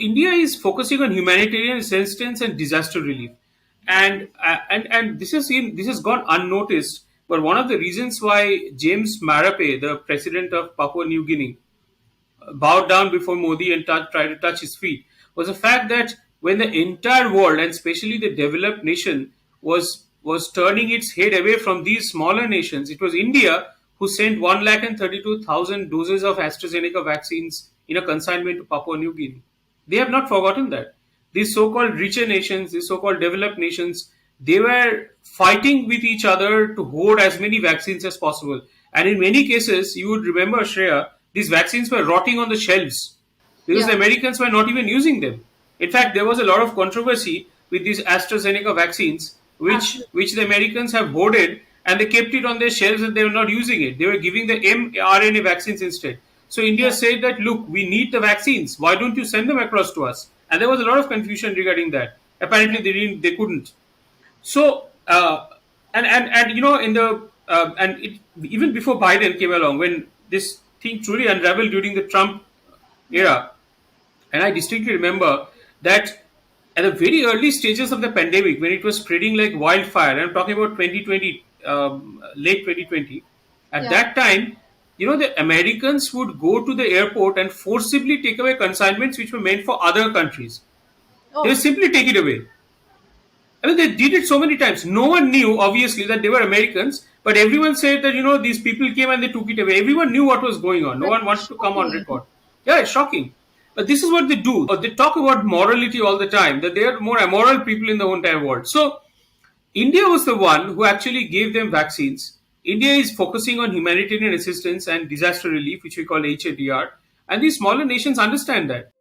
India is focusing on humanitarian assistance and disaster relief, and this has gone unnoticed. But one of the reasons why James Marape, the president of Papua New Guinea, bowed down before Modi and tried to touch his feet was the fact that when the entire world, and especially the developed nation, was turning its head away from these smaller nations, it was India who sent 1,32,000 doses of AstraZeneca vaccines in a consignment to Papua New Guinea. They have not forgotten that. These so-called richer nations, these so-called developed nations, they were fighting with each other to hoard as many vaccines as possible. And in many cases, you would remember, Shreya, these vaccines were rotting on the shelves because Yeah, the Americans were not even using them. In fact, there was a lot of controversy with these AstraZeneca vaccines, absolutely. which the Americans have hoarded and they kept it on their shelves and they were not using it. They were giving the mRNA vaccines instead. So India Yeah. said that, look, we need the vaccines. Why don't you send them across to us? And there was a lot of confusion regarding that. Apparently, they couldn't. So and you know in the and it, even before Biden came along, when this thing truly unraveled during the Trump Yeah. era, and I distinctly remember that at the very early stages of the pandemic, when it was spreading like wildfire, I'm talking about 2020, late 2020, at Yeah. that time, you know, the Americans would go to the airport and forcibly take away consignments which were meant for other countries. They would Oh, simply take it away. I mean, they did it so many times. No one knew, obviously, that they were Americans, but everyone said that, you know, these people came and they took it away. Everyone knew what was going on. No that's one wanted to come on shocking. record. Yeah, it's shocking. But this is what they do. They talk about morality all the time, that they are more immoral people in the entire world. So, India was the one who actually gave them vaccines. India is focusing on humanitarian assistance and disaster relief, which we call HADR. And these smaller nations understand that.